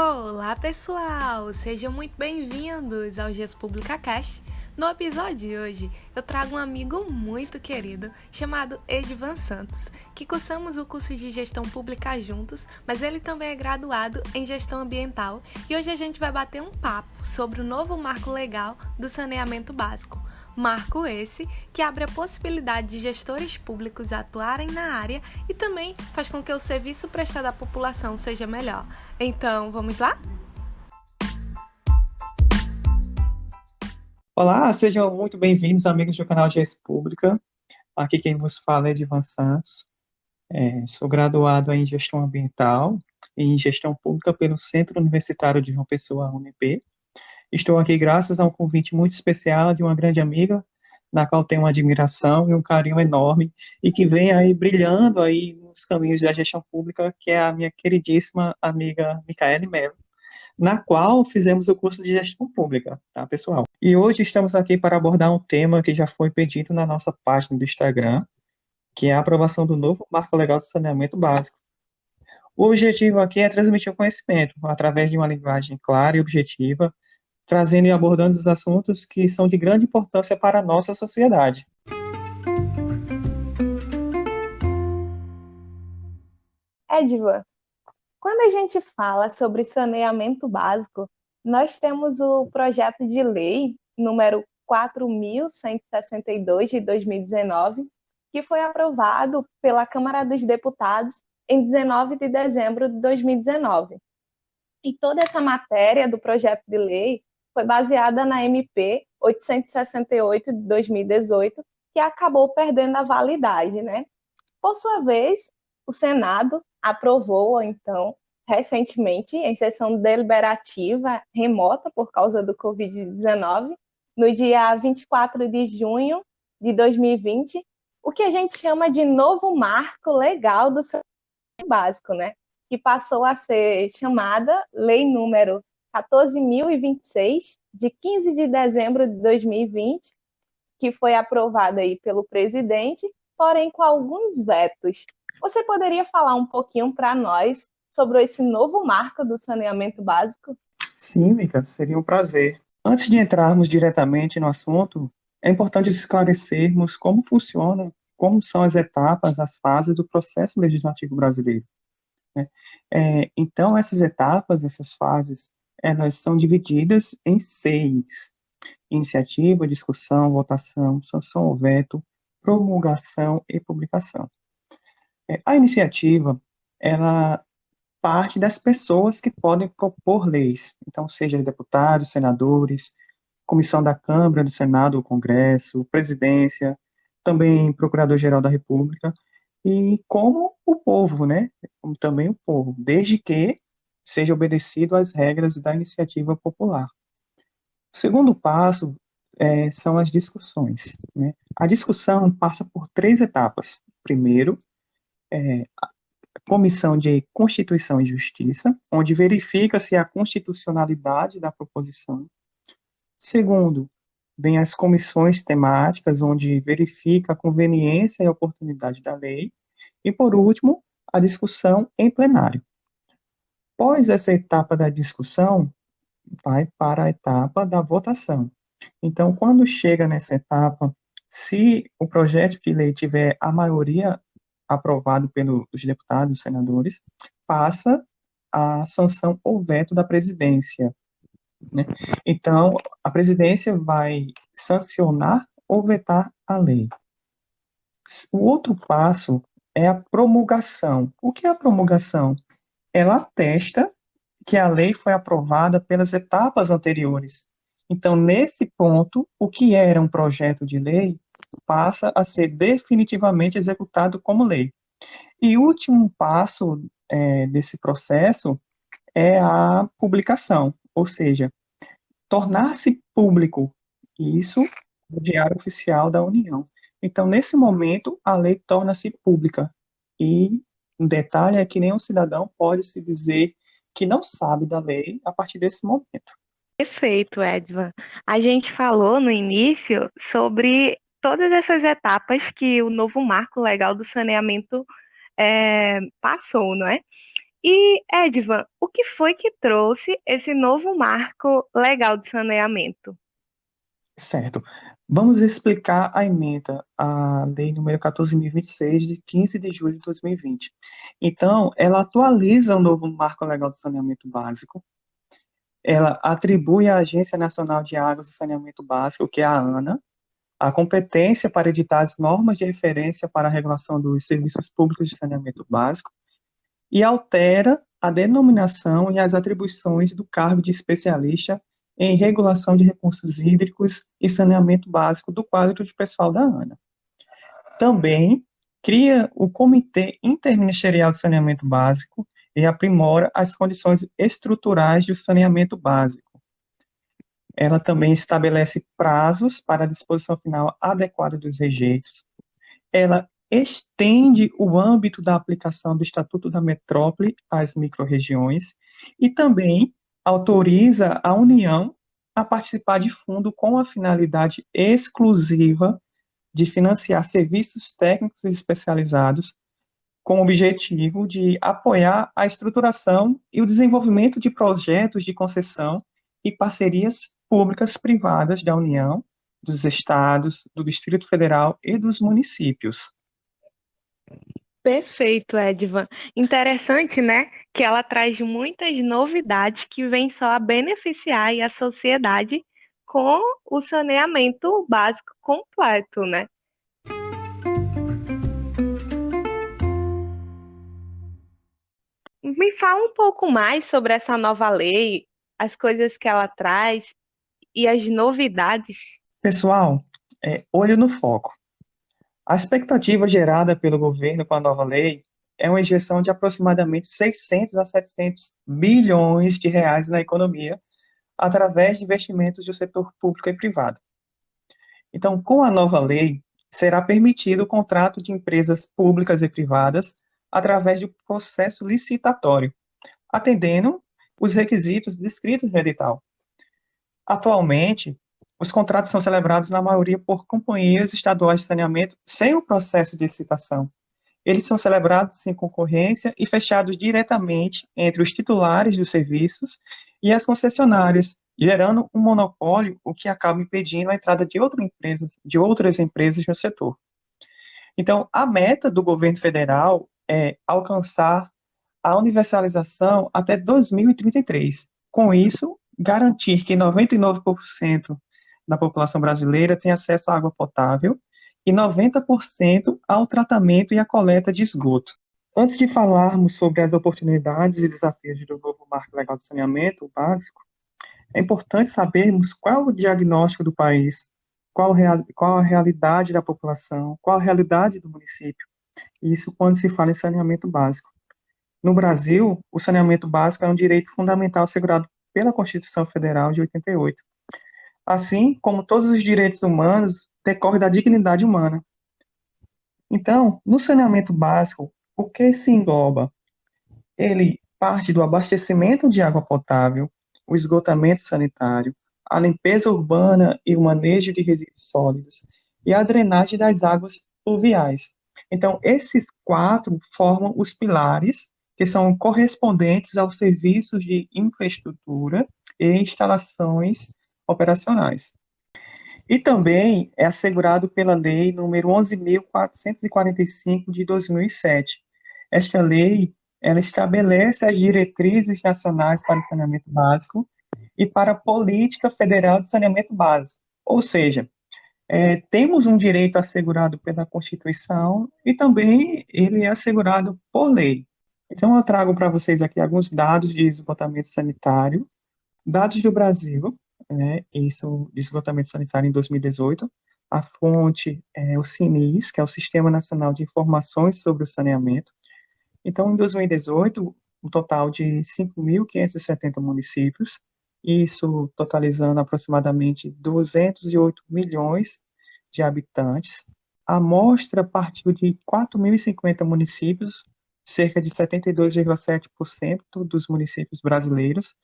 Olá pessoal, sejam muito bem-vindos ao GES Pública Cast. No episódio de hoje, eu trago um amigo muito querido chamado Edvan Santos, que cursamos o curso de Gestão Pública juntos, mas ele também é graduado em Gestão Ambiental e hoje a gente vai bater um papo sobre o novo marco legal do saneamento básico. Marco esse que abre a possibilidade de gestores públicos atuarem na área e também faz com que o serviço prestado à população seja melhor. Então, vamos lá? Olá, sejam muito bem-vindos, amigos do canal GES Pública. Aqui quem vos fala é Edvan Santos. Sou graduado em Gestão Ambiental e em Gestão Pública pelo Centro Universitário de João Pessoa, UNP. Estou aqui graças a um convite muito especial de uma grande amiga, na qual tenho uma admiração e um carinho enorme, e que vem aí brilhando aí nos caminhos da gestão pública, que é a minha queridíssima amiga Micaele Mello, na qual fizemos o curso de gestão pública, tá, pessoal? E hoje estamos aqui para abordar um tema que já foi pedido na nossa página do Instagram, que é a aprovação do novo Marco Legal do Saneamento Básico. O objetivo aqui é transmitir o conhecimento através de uma linguagem clara e objetiva, trazendo e abordando os assuntos que são de grande importância para a nossa sociedade. Edvan, quando a gente fala sobre saneamento básico, nós temos o projeto de lei número 4.162 de 2019, que foi aprovado pela Câmara dos Deputados em 19 de dezembro de 2019. E toda essa matéria do projeto de lei foi baseada na MP 868 de 2018, que acabou perdendo a validade, né? Por sua vez, o Senado aprovou, então, recentemente, em sessão deliberativa remota por causa do Covid-19, no dia 24 de junho de 2020, o que a gente chama de novo marco legal do saneamento básico, né? Que passou a ser chamada Lei número 14.026, de 15 de dezembro de 2020, que foi aprovada aí pelo presidente, porém com alguns vetos. Você poderia falar um pouquinho para nós sobre esse novo marco do saneamento básico? Sim, Mica, seria um prazer. Antes de entrarmos diretamente no assunto, é importante esclarecermos como funciona, como são as etapas, as fases do processo legislativo brasileiro, né? Então, essas etapas, essas fases, elas são divididas em 6: iniciativa, discussão, votação, sanção ou veto, promulgação e publicação. A iniciativa, ela parte das pessoas que podem propor leis, então, seja deputados, senadores, comissão da Câmara, do Senado, do Congresso, presidência, também Procurador-Geral da República, e como o povo, né? Como também o povo, desde que seja obedecido às regras da iniciativa popular. O segundo passo são as discussões, né? A discussão passa por 3 etapas. Primeiro, a Comissão de Constituição e Justiça, onde verifica-se a constitucionalidade da proposição. Segundo, vem as comissões temáticas, onde verifica a conveniência e a oportunidade da lei. E, por último, a discussão em plenário. Após essa etapa da discussão, vai para a etapa da votação. Então, quando chega nessa etapa, se o projeto de lei tiver a maioria aprovado pelos deputados e senadores, passa a sanção ou veto da presidência, né? Então, a presidência vai sancionar ou vetar a lei. O outro passo é a promulgação. O que é a promulgação? Ela atesta que a lei foi aprovada pelas etapas anteriores. Então, nesse ponto, o que era um projeto de lei passa a ser definitivamente executado como lei. E o último passo desse processo é a publicação, ou seja, tornar-se público isso no Diário Oficial da União. Então, nesse momento, a lei torna-se pública. E um detalhe é que nenhum cidadão pode se dizer que não sabe da lei a partir desse momento. Perfeito, Edvan. A gente falou no início sobre todas essas etapas que o novo marco legal do saneamento passou, não é? E, Edvan, o que foi que trouxe esse novo marco legal de saneamento? Certo. Vamos explicar a emenda, a Lei número 14.026, de 15 de julho de 2020. Então, ela atualiza o novo Marco Legal de Saneamento Básico, ela atribui à Agência Nacional de Águas e Saneamento Básico, que é a ANA, a competência para editar as normas de referência para a regulação dos serviços públicos de saneamento básico e altera a denominação e as atribuições do cargo de especialista em regulação de recursos hídricos e saneamento básico do quadro de pessoal da ANA. Também cria o Comitê Interministerial de Saneamento Básico e aprimora as condições estruturais do saneamento básico. Ela também estabelece prazos para a disposição final adequada dos rejeitos. Ela estende o âmbito da aplicação do Estatuto da Metrópole às microrregiões e também autoriza a União a participar de fundo com a finalidade exclusiva de financiar serviços técnicos especializados com o objetivo de apoiar a estruturação e o desenvolvimento de projetos de concessão e parcerias públicas privadas da União, dos estados, do Distrito Federal e dos municípios. Perfeito, Edvan. Interessante, né? Que ela traz muitas novidades que vêm só a beneficiar aí a sociedade com o saneamento básico completo, né? Me fala um pouco mais sobre essa nova lei, as coisas que ela traz e as novidades. Pessoal, olho no foco. A expectativa gerada pelo governo com a nova lei é uma injeção de aproximadamente 600 a 700 bilhões de reais na economia através de investimentos do setor público e privado. Então, com a nova lei, será permitido o contrato de empresas públicas e privadas através do processo licitatório, atendendo os requisitos descritos no edital. Atualmente, os contratos são celebrados na maioria por companhias estaduais de saneamento sem o processo de licitação. Eles são celebrados sem concorrência e fechados diretamente entre os titulares dos serviços e as concessionárias, gerando um monopólio, o que acaba impedindo a entrada de outras empresas no setor. Então, a meta do governo federal é alcançar a universalização até 2033. Com isso, garantir que 99% da população brasileira tenha acesso à água potável e 90% ao tratamento e à coleta de esgoto. Antes de falarmos sobre as oportunidades e desafios do novo Marco Legal de Saneamento básico, é importante sabermos qual o diagnóstico do país, qual a realidade da população, qual a realidade do município. Isso quando se fala em saneamento básico. No Brasil, o saneamento básico é um direito fundamental assegurado pela Constituição Federal de 88. Assim como todos os direitos humanos, decorre da dignidade humana. Então, no saneamento básico, o que se engloba? Ele parte do abastecimento de água potável, o esgotamento sanitário, a limpeza urbana e o manejo de resíduos sólidos, e a drenagem das águas pluviais. Então, esses quatro formam os pilares que são correspondentes aos serviços de infraestrutura e instalações operacionais. E também é assegurado pela Lei número 11.445 de 2007. Esta lei, ela estabelece as diretrizes nacionais para o saneamento básico e para a política federal de saneamento básico. Ou seja, temos um direito assegurado pela Constituição e também ele é assegurado por lei. Então, eu trago para vocês aqui alguns dados de esgotamento sanitário, dados do Brasil, né, isso de esgotamento sanitário em 2018. A fonte é o SINIS, que é o Sistema Nacional de Informações sobre o Saneamento. Então, em 2018, um total de 5.570 municípios, isso totalizando aproximadamente 208 milhões de habitantes. A amostra partiu de 4.050 municípios, cerca de 72,7% dos municípios brasileiros,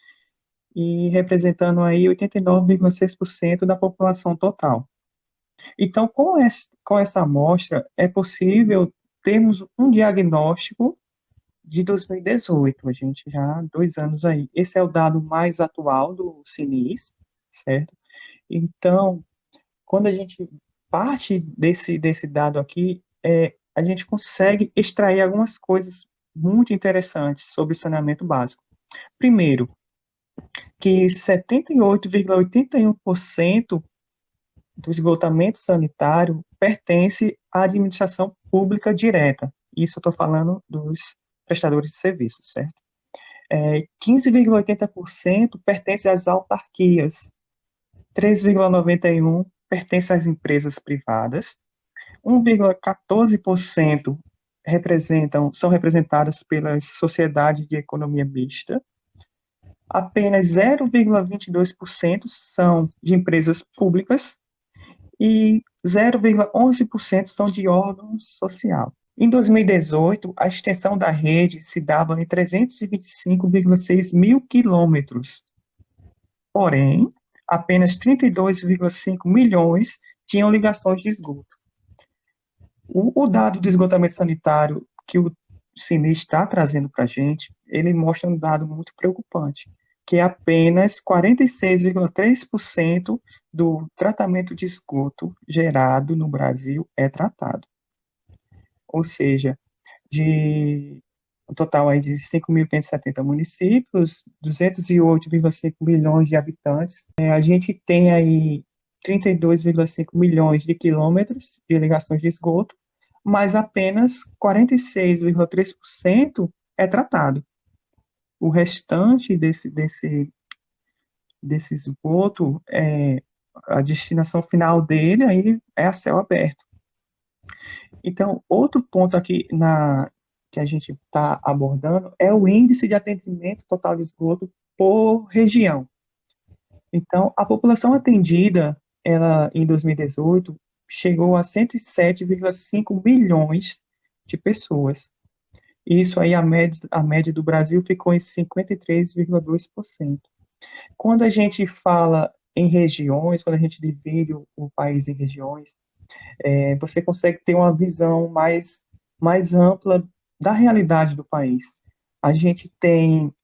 e representando aí 89,6% da população total. Então, com essa amostra, é possível termos um diagnóstico de 2018, a gente já há 2 anos aí. Esse é o dado mais atual do Sinis, certo? Então, quando a gente parte desse dado aqui, a gente consegue extrair algumas coisas muito interessantes sobre o saneamento básico. Primeiro, que 78,81% do esgotamento sanitário pertence à administração pública direta. Isso eu estou falando dos prestadores de serviços, certo? 15,80% pertence às autarquias, 3,91% pertence às empresas privadas, 1,14% são representadas pelas sociedades de economia mista, apenas 0,22% são de empresas públicas e 0,11% são de órgão social. Em 2018, a extensão da rede se dava em 325,6 mil quilômetros. Porém, apenas 32,5 milhões tinham ligações de esgoto. O dado do esgotamento sanitário que o CIMI está trazendo para a gente, ele mostra um dado muito preocupante, que é apenas 46,3% do tratamento de esgoto gerado no Brasil é tratado. Ou seja, de um total aí de 5.570 municípios, 208,5 milhões de habitantes, a gente tem aí 32,5 milhões de quilômetros de ligações de esgoto, mas apenas 46,3% é tratado. O restante desse esgoto, a destinação final dele aí é a céu aberto. Então, outro ponto aqui que a gente está abordando é o índice de atendimento total de esgoto por região. Então, a população atendida, ela em 2018, chegou a 107,5 milhões de pessoas. Isso aí, a média do Brasil ficou em 53,2%. Quando a gente fala em regiões, quando a gente divide o país em regiões, você consegue ter uma visão mais ampla da realidade do país. A gente tem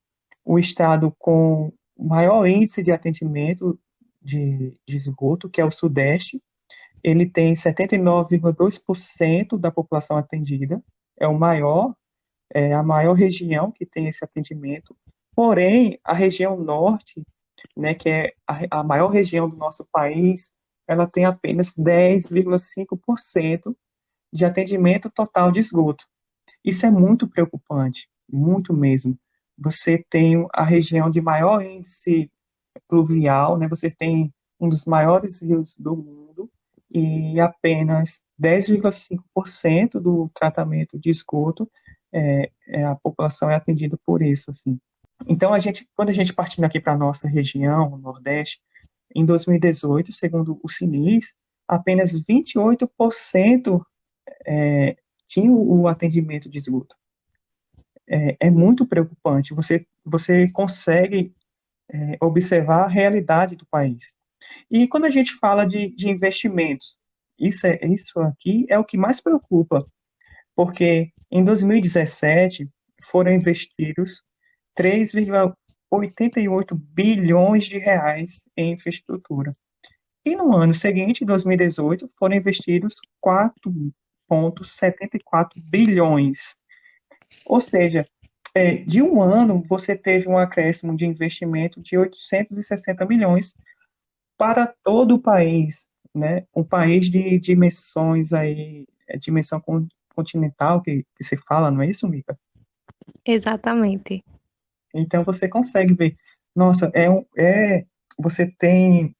o estado com o maior índice de atendimento de esgoto, que é o Sudeste. Ele tem 79,2% da população atendida, é a maior região que tem esse atendimento. Porém, a região Norte, né, que é a maior região do nosso país, ela tem apenas 10,5% de atendimento total de esgoto. Isso é muito preocupante, muito mesmo. Você tem a região de maior índice pluvial, né? Você tem um dos maiores rios do mundo e apenas 10,5% do tratamento de esgoto a população é atendida por isso, assim. Então, quando a gente partindo aqui para a nossa região, o Nordeste, em 2018, segundo o Sinis, apenas 28% tinha o atendimento de esgoto. É muito preocupante. Você consegue observar a realidade do país. E quando a gente fala de investimentos, isso aqui é o que mais preocupa, porque em 2017 foram investidos 3,88 bilhões de reais em infraestrutura. E no ano seguinte, em 2018, foram investidos 4,74 bilhões. Ou seja, de um ano, você teve um acréscimo de investimento de 860 milhões para todo o país, né? Um país de dimensões aí, dimensão continental que se fala, não é isso, Mica? Exatamente. Então você consegue ver, nossa, você tem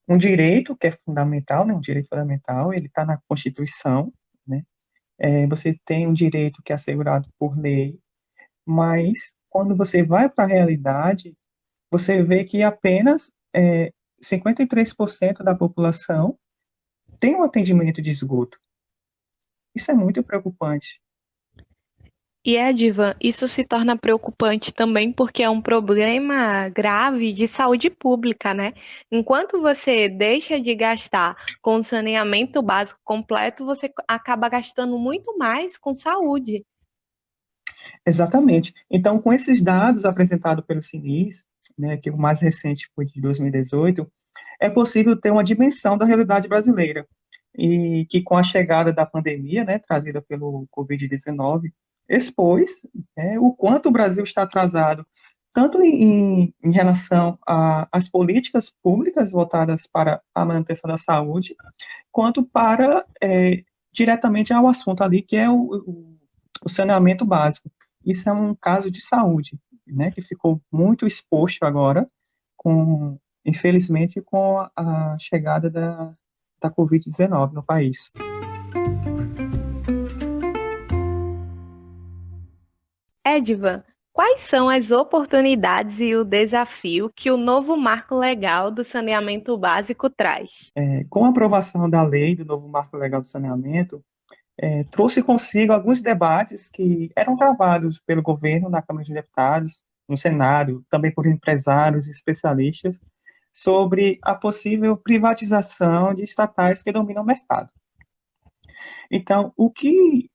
um direito que é fundamental, né? Um direito fundamental, ele está na Constituição, né? Você tem um direito que é assegurado por lei, mas quando você vai para a realidade, você vê que apenas 53% da população tem um atendimento de esgoto. Isso é muito preocupante. E Edivan, isso se torna preocupante também porque é um problema grave de saúde pública, né? Enquanto você deixa de gastar com saneamento básico completo, você acaba gastando muito mais com saúde. Exatamente. Então, com esses dados apresentados pelo Sinis, né, que o mais recente foi de 2018, é possível ter uma dimensão da realidade brasileira. E que com a chegada da pandemia, né, trazida pelo Covid-19, expôs, o quanto o Brasil está atrasado, tanto em relação às políticas públicas voltadas para a manutenção da saúde, quanto para diretamente ao assunto ali, que é o saneamento básico. Isso é um caso de saúde, né, que ficou muito exposto agora, infelizmente, com a chegada da Covid-19 no país. Edvan, quais são as oportunidades e o desafio que o novo marco legal do saneamento básico traz? Com a aprovação da lei do novo Marco Legal do Saneamento, trouxe consigo alguns debates que eram travados pelo governo na Câmara de Deputados, no Senado, também por empresários e especialistas, sobre a possível privatização de estatais que dominam o mercado. Então, o que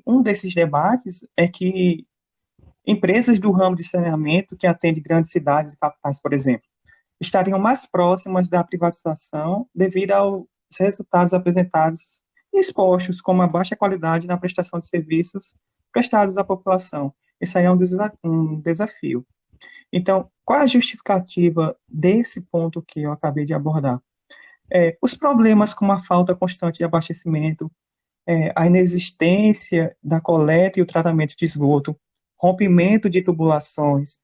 um desses debates é que empresas do ramo de saneamento que atendem grandes cidades e capitais, por exemplo, estariam mais próximas da privatização devido aos resultados apresentados e expostos, como a baixa qualidade na prestação de serviços prestados à população. Isso aí é um desafio. Então, qual é a justificativa desse ponto que eu acabei de abordar? Os problemas como a falta constante de abastecimento, a inexistência da coleta e o tratamento de esgoto, rompimento de tubulações,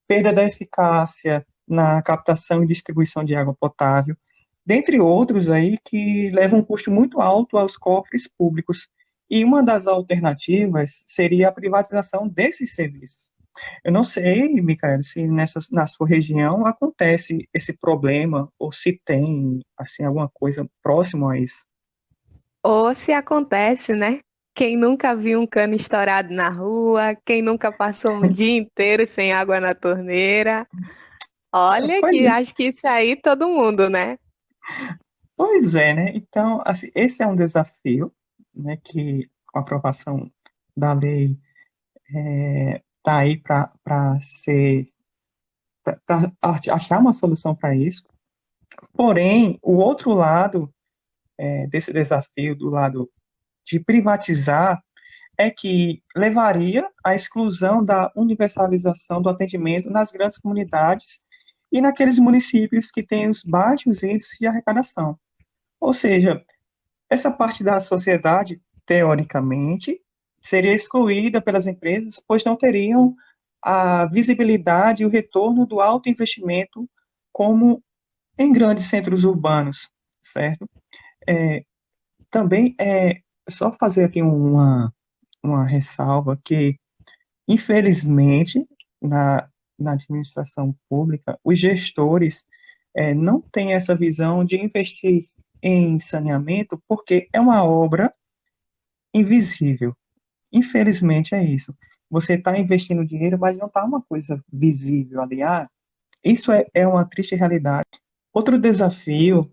perda da eficácia na captação e distribuição de água potável, dentre outros aí que levam um custo muito alto aos cofres públicos. E uma das alternativas seria a privatização desses serviços. Eu não sei, Micael, se na sua região acontece esse problema ou se tem assim alguma coisa próximo a isso. Ou se acontece, né? Quem nunca viu um cano estourado na rua, quem nunca passou um dia inteiro sem água na torneira. Olha Pois que acho que isso aí todo mundo, né? Pois é, né? Então, assim, esse é um desafio, né, que com a aprovação da lei está aí para ser para achar uma solução para isso. Porém, o outro lado desse desafio, do lado de privatizar, é que levaria à exclusão da universalização do atendimento nas grandes comunidades e naqueles municípios que têm os baixos índices de arrecadação. Ou seja, essa parte da sociedade, teoricamente, seria excluída pelas empresas, pois não teriam a visibilidade e o retorno do alto investimento como em grandes centros urbanos, certo? É, também só fazer aqui uma ressalva que, infelizmente, na administração pública, os gestores não têm essa visão de investir em saneamento porque é uma obra invisível. Infelizmente é isso. Você está investindo dinheiro, mas não está uma coisa visível ali. Isso é uma triste realidade. Outro desafio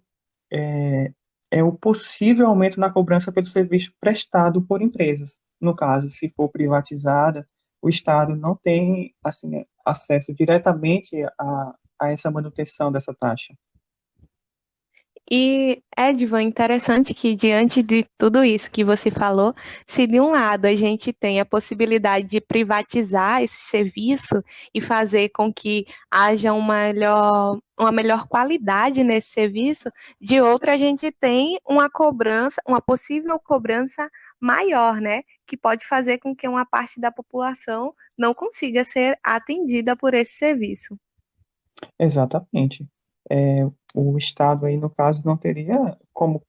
é o possível aumento na cobrança pelo serviço prestado por empresas. No caso, se for privatizada, o Estado não tem assim, acesso diretamente a essa manutenção dessa taxa. E, Edvan, interessante que diante de tudo isso que você falou, se de um lado a gente tem a possibilidade de privatizar esse serviço e fazer com que haja uma melhor qualidade nesse serviço, de outro a gente tem uma cobrança, uma possível cobrança maior, né? Que pode fazer com que uma parte da população não consiga ser atendida por esse serviço. Exatamente. O Estado aí, no caso, não teria como,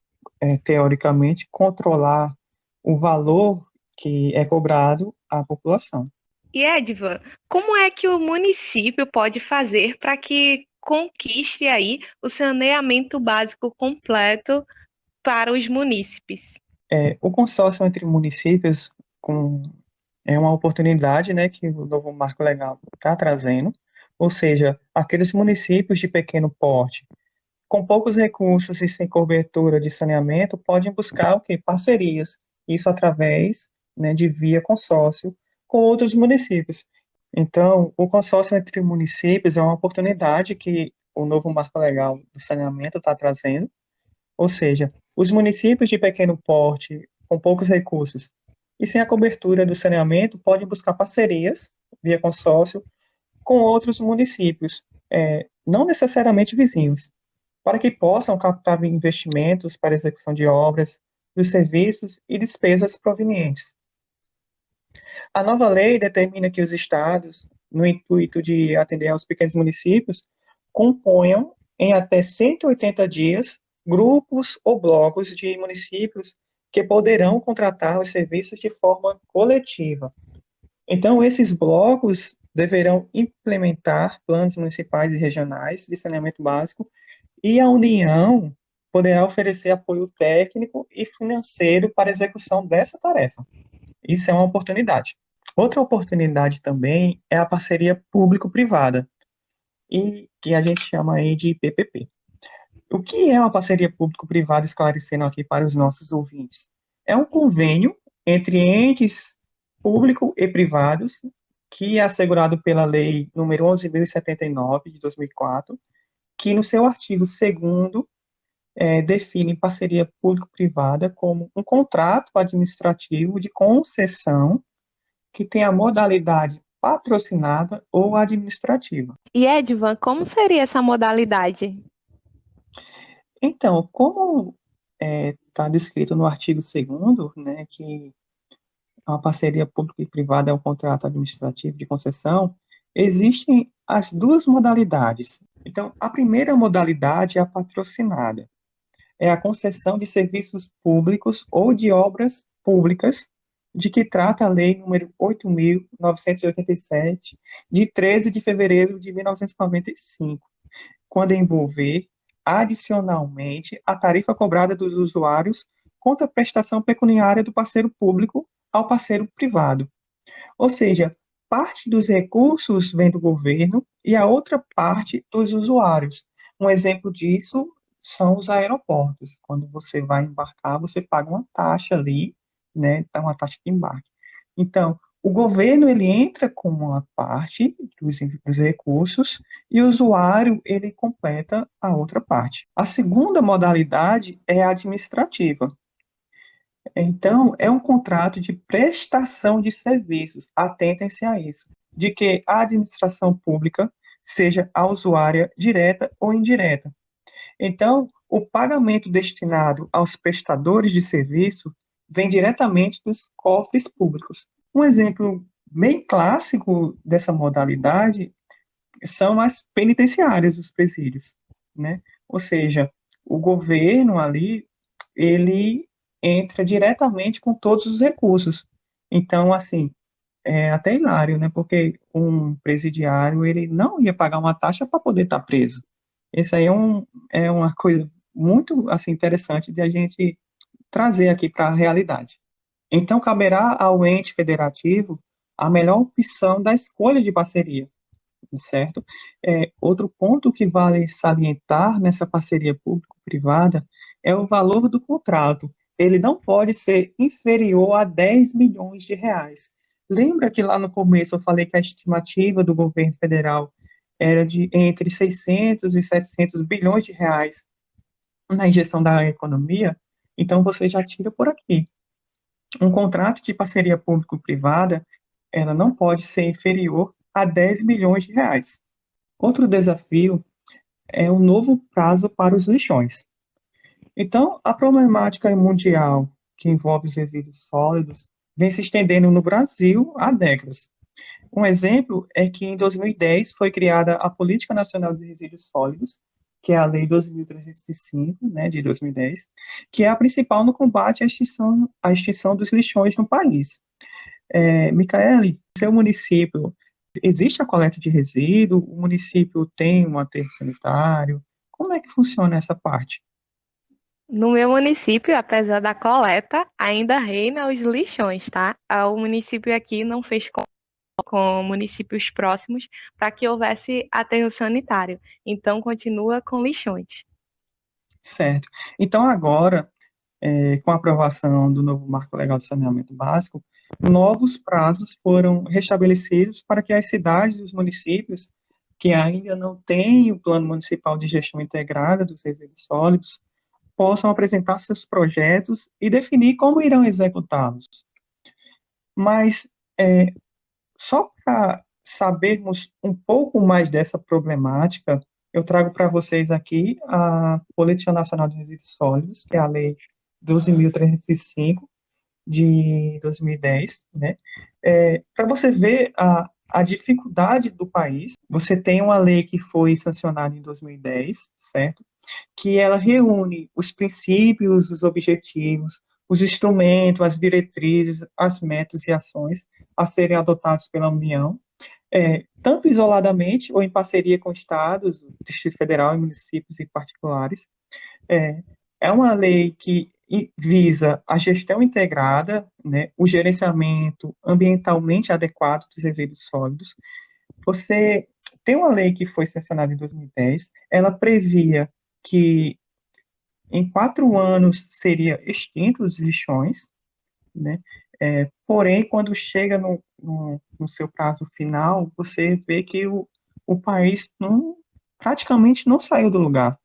teoricamente, controlar o valor que é cobrado à população. E Edvan, como é que o município pode fazer para que conquiste aí o saneamento básico completo para os munícipes? O consórcio entre municípios com, é uma oportunidade, né, que o novo marco legal está trazendo, ou seja, aqueles municípios de pequeno porte, com poucos recursos e sem cobertura de saneamento, podem buscar o quê? Parcerias, isso através, né, de via consórcio com outros municípios. Então, o consórcio entre municípios é uma oportunidade que o novo marco legal do saneamento está trazendo, ou seja, os municípios de pequeno porte, com poucos recursos e sem a cobertura do saneamento, podem buscar parcerias via consórcio com outros municípios, não necessariamente vizinhos, para que possam captar investimentos para execução de obras, dos serviços e despesas provenientes. A nova lei determina que os estados, no intuito de atender aos pequenos municípios, componham em até 180 dias grupos ou blocos de municípios que poderão contratar os serviços de forma coletiva. Então, esses blocos deverão implementar planos municipais e regionais de saneamento básico e a União poderá oferecer apoio técnico e financeiro para a execução dessa tarefa. Isso é uma oportunidade. Outra oportunidade também é a parceria público-privada, e que a gente chama aí de PPP. O que é uma parceria público-privada, esclarecendo aqui para os nossos ouvintes? É um convênio entre entes público e privados, que é assegurado pela Lei número 11.079, de 2004, que no seu artigo 2º define parceria público-privada como um contrato administrativo de concessão que tem a modalidade patrocinada ou administrativa. E Edvan, como seria essa modalidade? Então, como está descrito no artigo 2º, né, que uma parceria pública e privada é um contrato administrativo de concessão, existem as duas modalidades. Então, a primeira modalidade é a patrocinada. É a concessão de serviços públicos ou de obras públicas, de que trata a Lei número 8.987, de 13 de fevereiro de 1995, quando envolver, adicionalmente, a tarifa cobrada dos usuários contra a prestação pecuniária do parceiro público ao parceiro privado. Ou seja, parte dos recursos vem do governo e a outra parte dos usuários. Um exemplo disso são os aeroportos. Quando você vai embarcar, você paga uma taxa ali, né? Então, uma taxa de embarque. Então, o governo, ele entra com uma parte dos recursos e o usuário, ele completa a outra parte. A segunda modalidade é a administrativa. Então, é um contrato de prestação de serviços, atentem-se a isso, de que a administração pública seja a usuária direta ou indireta. Então, o pagamento destinado aos prestadores de serviço vem diretamente dos cofres públicos. Um exemplo bem clássico dessa modalidade são as penitenciárias dos presídios, né? Ou seja, o governo ali, ele entra diretamente com todos os recursos. Então, assim, é até hilário, né? Porque um presidiário, ele não ia pagar uma taxa para poder estar preso. Isso aí é uma coisa muito, assim, interessante de a gente trazer aqui para a realidade. Então, caberá ao ente federativo a melhor opção da escolha de parceria, certo? Outro ponto que vale salientar nessa parceria público-privada é o valor do contrato. Ele não pode ser inferior a 10 milhões de reais. Lembra que lá no começo eu falei que a estimativa do governo federal era de entre 600 e 700 bilhões de reais na injeção da economia? Então você já tira por aqui. Um contrato de parceria público-privada, ela não pode ser inferior a 10 milhões de reais. Outro desafio é o novo prazo para os lixões. Então, a problemática mundial que envolve os resíduos sólidos vem se estendendo no Brasil há décadas. Um exemplo é que em 2010 foi criada a Política Nacional de Resíduos Sólidos, que é a Lei 2.305, né, de 2010, que é a principal no combate à extinção dos lixões no país. Micaele, seu município, existe a coleta de resíduo? O município tem um aterro sanitário? Como é que funciona essa parte? No meu município, apesar da coleta, ainda reina os lixões, tá? O município aqui não fez com municípios próximos para que houvesse aterro sanitário. Então, continua com lixões. Certo. Então, agora, com a aprovação do novo Marco Legal de Saneamento Básico, novos prazos foram restabelecidos para que as cidades e os municípios que ainda não têm o Plano Municipal de Gestão Integrada dos Resíduos Sólidos possam apresentar seus projetos e definir como irão executá-los. Mas, só para sabermos um pouco mais dessa problemática, eu trago para vocês aqui a Política Nacional de Resíduos Sólidos, que é a Lei 12.305, de 2010, né? Para você ver a dificuldade do país, você tem uma lei que foi sancionada em 2010, certo? Que ela reúne os princípios, os objetivos, os instrumentos, as diretrizes, as metas e ações a serem adotados pela União, tanto isoladamente ou em parceria com estados, Distrito Federal e municípios e particulares. É uma lei que visa a gestão integrada, né, o gerenciamento ambientalmente adequado dos resíduos sólidos. Você tem uma lei que foi sancionada em 2010, ela previa que em 4 anos seria extinto os lixões, né? Porém, quando chega no seu prazo final, você vê que o país praticamente não saiu do lugar,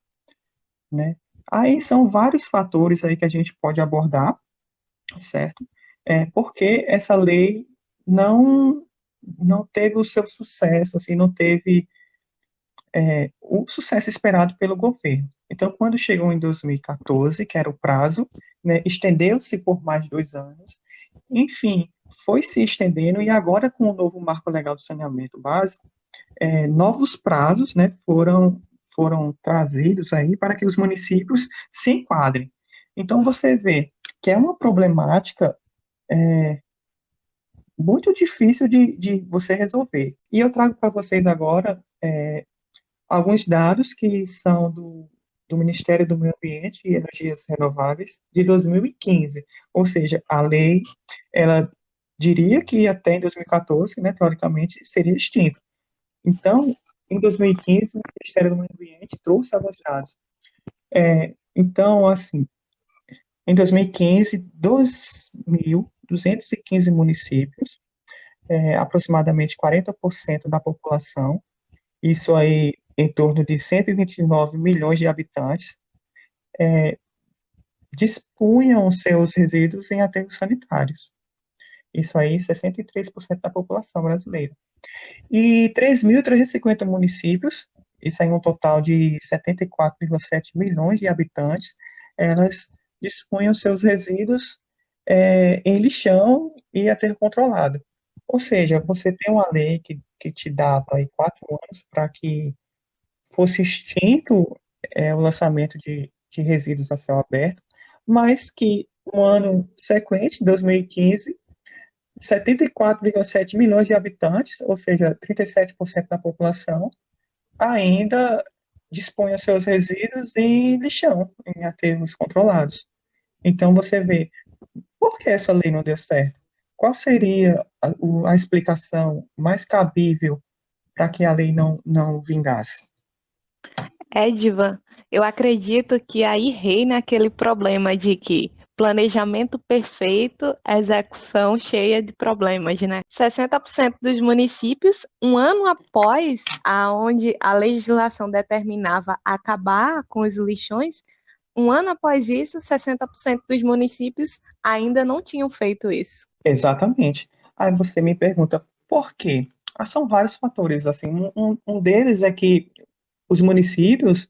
né? Aí são vários fatores aí que a gente pode abordar, certo? Porque essa lei não não teve o seu sucesso, assim, não teve o sucesso esperado pelo governo. Então, quando chegou em 2014, que era o prazo, né, estendeu-se por mais de 2 anos, enfim, foi se estendendo e agora com o novo Marco Legal do Saneamento Básico, novos prazos, né, foram trazidos aí para que os municípios se enquadrem. Então, você vê que é uma problemática muito difícil de você resolver. E eu trago para vocês agora alguns dados que são do Ministério do Meio Ambiente e Energias Renováveis de 2015. Ou seja, a lei, ela diria que até em 2014, né, teoricamente, seria extinta. Então, em 2015, o Ministério do Meio Ambiente trouxe alguns dados. Então, assim, em 2015, 2.215 municípios, aproximadamente 40% da população, isso aí em torno de 129 milhões de habitantes, dispunham seus resíduos em aterros sanitários. Isso aí, 63% da população brasileira. E 3.350 municípios, isso aí um total de 74,7 milhões de habitantes, elas dispunham seus resíduos em lixão e aterro controlado. Ou seja, você tem uma lei que te dava aí 4 anos para que fosse extinto o lançamento de resíduos a céu aberto, mas que no ano sequente, 2015, 74,7 milhões de habitantes, ou seja, 37% da população, ainda dispõe os seus resíduos em lixão, em aterros controlados. Então você vê, por que essa lei não deu certo? Qual seria a explicação mais cabível para que a lei não vingasse? Edvan, eu acredito que aí reina aquele problema de que planejamento perfeito, execução cheia de problemas, né? 60% dos municípios, um ano após aonde a legislação determinava acabar com os lixões, um ano após isso, 60% dos municípios ainda não tinham feito isso. Exatamente. Aí você me pergunta, por quê? São vários fatores, assim, um deles é que os municípios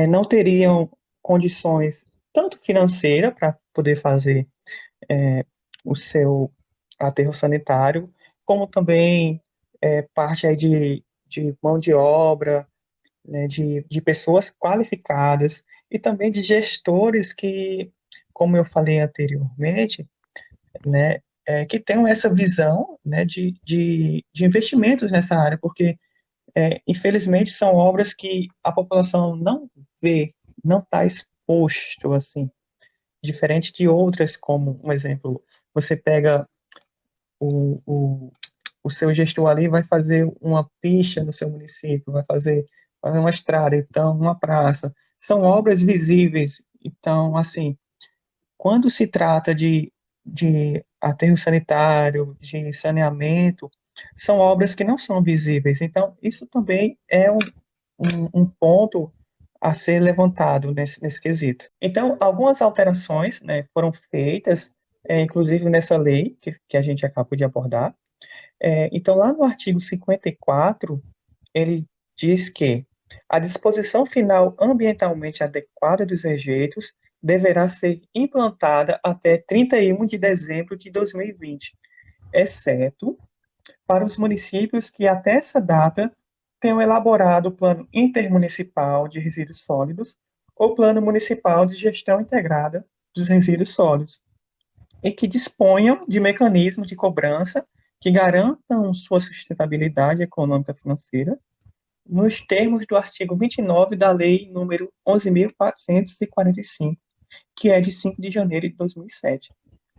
não teriam condições, tanto financeira, para poder fazer o seu aterro sanitário, como também parte aí de mão de obra, né, de pessoas qualificadas e também de gestores que, como eu falei anteriormente, né, que tenham essa visão, né, de investimentos nessa área, porque, infelizmente, são obras que a população não vê, não está exposto, assim, diferente de outras, como, um exemplo, você pega o, o, o seu gestor ali, vai fazer uma pista no seu município, vai fazer uma estrada, então, uma praça, são obras visíveis, então, assim, quando se trata de aterro sanitário, de saneamento, são obras que não são visíveis. Então, isso também é um ponto a ser levantado nesse quesito. Então, algumas alterações, né, foram feitas, inclusive nessa lei que a gente acabou de abordar. Então, lá no artigo 54, ele diz que a disposição final ambientalmente adequada dos rejeitos deverá ser implantada até 31 de dezembro de 2020, exceto para os municípios que até essa data tenham elaborado o Plano Intermunicipal de Resíduos Sólidos ou Plano Municipal de Gestão Integrada dos Resíduos Sólidos, e que disponham de mecanismos de cobrança que garantam sua sustentabilidade econômica e financeira, nos termos do artigo 29 da Lei número 11.445, que é de 5 de janeiro de 2007,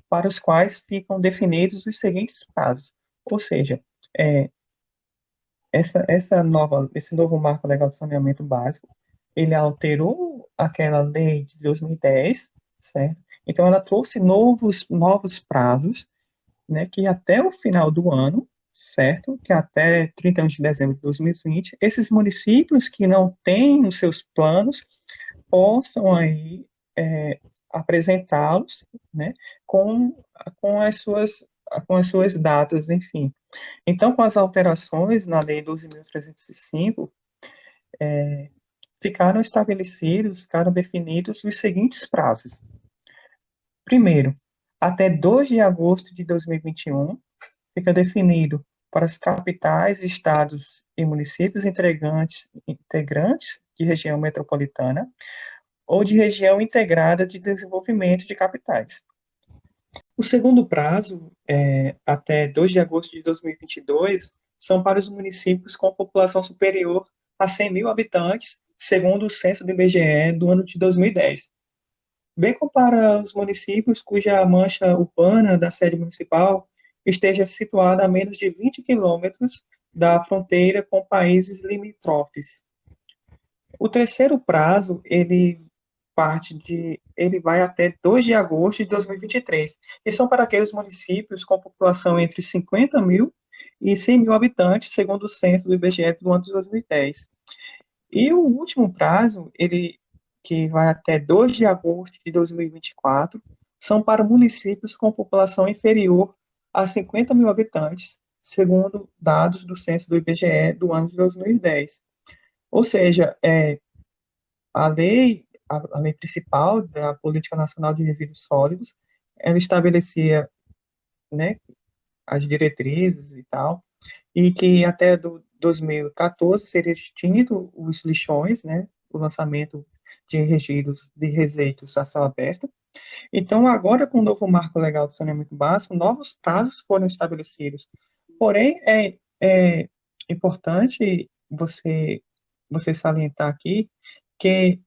para os quais ficam definidos os seguintes prazos. Ou seja, é, esse novo marco legal de saneamento básico, ele alterou aquela lei de 2010, certo? Então, ela trouxe novos prazos, né, que até o final do ano, certo? Que até 31 de dezembro de 2020, esses municípios que não têm os seus planos possam aí apresentá-los, né, com, com as suas com as suas datas, enfim. Então, com as alterações na Lei 12.305, ficaram definidos os seguintes prazos. Primeiro, até 2 de agosto de 2021, fica definido para as capitais, estados e municípios integrantes de região metropolitana ou de região integrada de desenvolvimento de capitais. O segundo prazo, até 2 de agosto de 2022, são para os municípios com população superior a 100 mil habitantes, segundo o censo do IBGE do ano de 2010, bem como para os municípios cuja mancha urbana da sede municipal esteja situada a menos de 20 quilômetros da fronteira com países limítrofes. O terceiro prazo, ele vai até 2 de agosto de 2023, e são para aqueles municípios com população entre 50 mil e 100 mil habitantes, segundo o censo do IBGE do ano de 2010. E o último prazo, que vai até 2 de agosto de 2024, são para municípios com população inferior a 50 mil habitantes, segundo dados do censo do IBGE do ano de 2010. Ou seja, a lei principal da Política Nacional de Resíduos Sólidos, ela estabelecia, né, as diretrizes e tal, e que até 2014 seria extinto os lixões, né, o lançamento de resíduos a céu aberto. Então, agora, com o novo marco legal do saneamento básico, novos prazos foram estabelecidos. Porém, é importante você salientar aqui que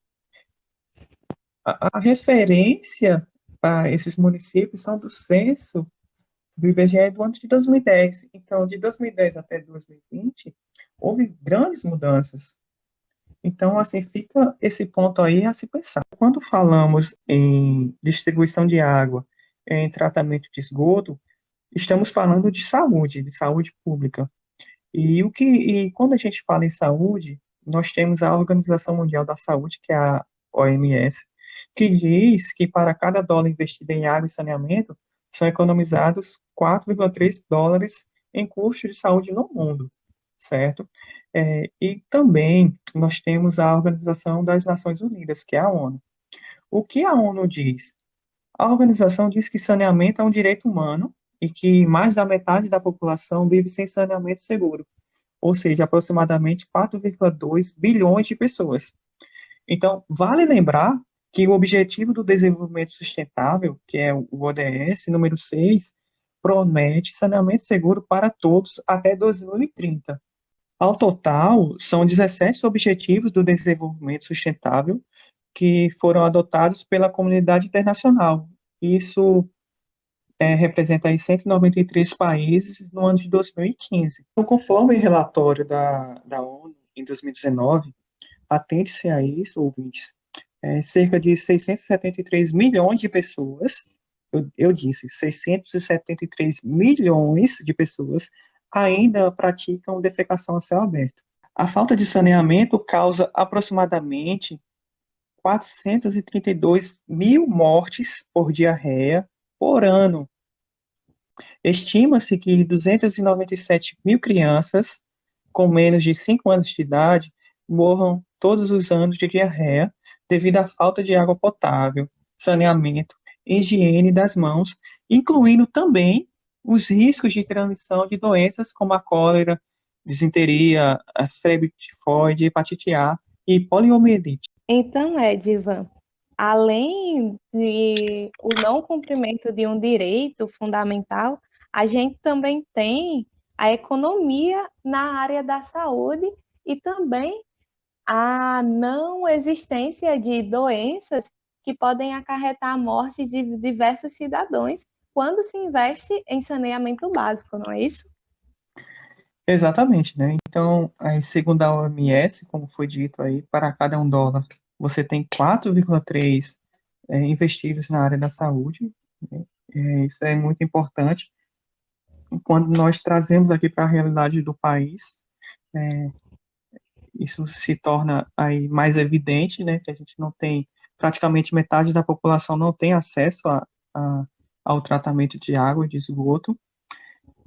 a referência para esses municípios são do censo do IBGE do ano de 2010. Então, de 2010 até 2020, houve grandes mudanças. Então, assim, fica esse ponto aí a se pensar. Quando falamos em distribuição de água, em tratamento de esgoto, estamos falando de saúde pública. E quando a gente fala em saúde, nós temos a Organização Mundial da Saúde, que é a OMS, que diz que para cada dólar investido em água e saneamento, são economizados 4,3 dólares em custos de saúde no mundo, certo? E também nós temos a Organização das Nações Unidas, que é a ONU. O que a ONU diz? A organização diz que saneamento é um direito humano e que mais da metade da população vive sem saneamento seguro, ou seja, aproximadamente 4,2 bilhões de pessoas. Então, vale lembrar que o Objetivo do Desenvolvimento Sustentável, que é o ODS número 6, promete saneamento seguro para todos até 2030. Ao total, são 17 Objetivos do Desenvolvimento Sustentável que foram adotados pela comunidade internacional. Isso representa aí 193 países no ano de 2015. Então, conforme o relatório da ONU em 2019, atente-se a isso, ouvintes, cerca de 673 milhões de pessoas, eu disse, 673 milhões de pessoas ainda praticam defecação a céu aberto. A falta de saneamento causa aproximadamente 432 mil mortes por diarreia por ano. Estima-se que 297 mil crianças com menos de 5 anos de idade morram todos os anos de diarreia devido à falta de água potável, saneamento, higiene das mãos, incluindo também os riscos de transmissão de doenças como a cólera, disenteria, a febre tifoide, hepatite A e poliomielite. Então, Edivan, além de o não cumprimento de um direito fundamental, a gente também tem a economia na área da saúde e também a não existência de doenças que podem acarretar a morte de diversos cidadãos quando se investe em saneamento básico, não é isso? Exatamente, né? Então, segundo a OMS, como foi dito aí, para cada $1, você tem 4,3 investidos na área da saúde, né? Isso é muito importante. Quando nós trazemos aqui para a realidade do país, é, isso se torna aí mais evidente, né? Que a gente não tem, praticamente metade da população não tem acesso a, ao tratamento de água e de esgoto.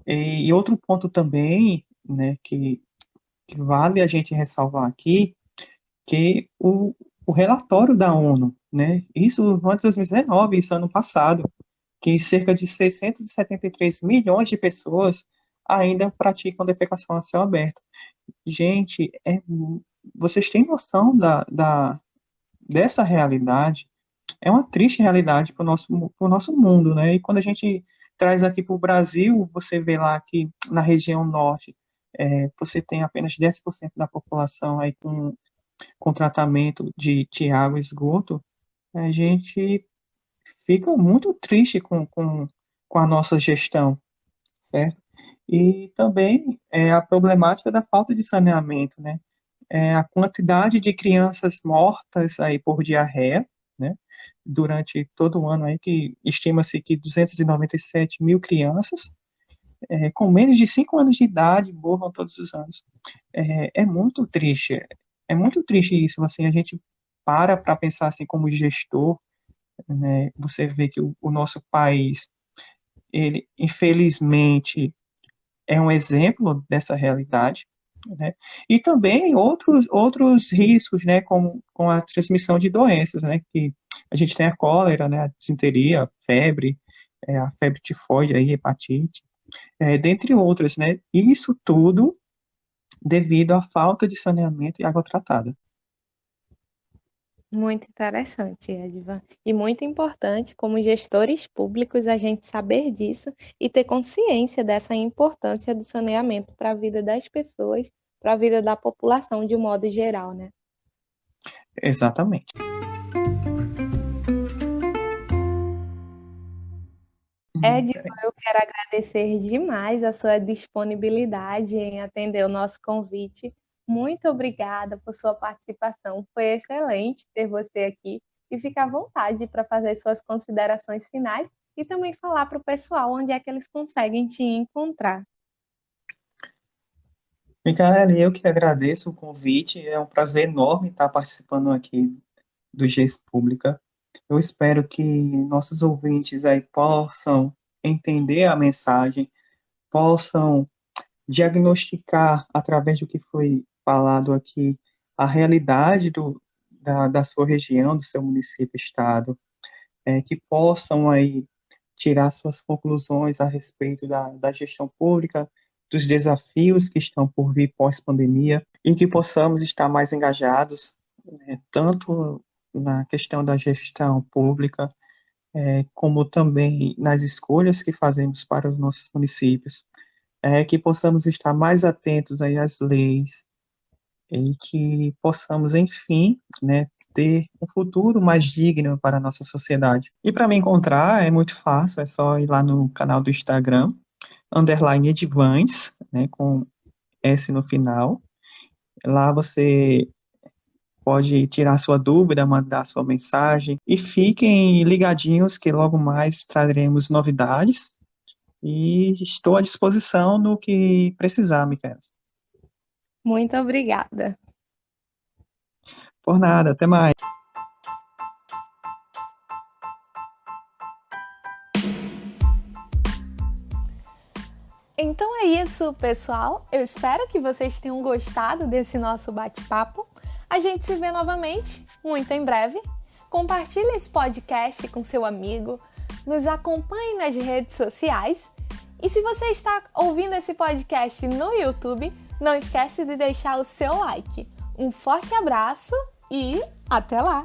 E outro ponto também, né, que vale a gente ressalvar aqui, que o relatório da ONU, né, isso no ano de 2019, isso ano passado, que cerca de 673 milhões de pessoas ainda praticam defecação a céu aberto. Gente, vocês têm noção dessa realidade? É uma triste realidade para o nosso mundo, né? E quando a gente traz aqui para o Brasil, você vê lá que na região norte, você tem apenas 10% da população aí com tratamento de água e esgoto, a gente fica muito triste com a nossa gestão, certo? E também a problemática da falta de saneamento, né? A quantidade de crianças mortas aí por diarreia, né? Durante todo o ano aí, que estima-se que 297 mil crianças com menos de 5 anos de idade morram todos os anos. É muito triste, é muito triste isso, assim, a gente para pensar assim como gestor, né? Você vê que o nosso país, ele infelizmente é um exemplo dessa realidade, né? E também outros riscos, né, com a transmissão de doenças, né, que a gente tem a cólera, né, a disenteria, a febre, a febre tifoide, aí, hepatite, dentre outras, né? Isso tudo devido à falta de saneamento e água tratada. Muito interessante, Edvan. E muito importante, como gestores públicos, a gente saber disso e ter consciência dessa importância do saneamento para a vida das pessoas, para a vida da população de um modo geral, né? Exatamente. Edvan, eu quero agradecer demais a sua disponibilidade em atender o nosso convite. Muito obrigada por sua participação. Foi excelente ter você aqui e fica à vontade para fazer suas considerações finais e também falar para o pessoal onde é que eles conseguem te encontrar. Micaela, eu que agradeço o convite, é um prazer enorme estar participando aqui do GES Pública. Eu espero que nossos ouvintes aí possam entender a mensagem, possam diagnosticar, através do que foi falado aqui, a realidade da sua região, do seu município, estado, que possam aí tirar suas conclusões a respeito da gestão pública, dos desafios que estão por vir pós-pandemia, e que possamos estar mais engajados, tanto na questão da gestão pública, como também nas escolhas que fazemos para os nossos municípios, que possamos estar mais atentos aí às leis e que possamos, enfim, né, ter um futuro mais digno para a nossa sociedade. E para me encontrar é muito fácil, é só ir lá no canal do Instagram, _Edvans, né, com S no final. Lá você pode tirar sua dúvida, mandar sua mensagem e fiquem ligadinhos que logo mais traremos novidades e estou à disposição no que precisar, Micaela. Muito obrigada. Por nada, até mais. Então é isso, pessoal. Eu espero que vocês tenham gostado desse nosso bate-papo. A gente se vê novamente, muito em breve. Compartilhe esse podcast com seu amigo, nos acompanhe nas redes sociais. E se você está ouvindo esse podcast no YouTube, não esquece de deixar o seu like. Um forte abraço e até lá!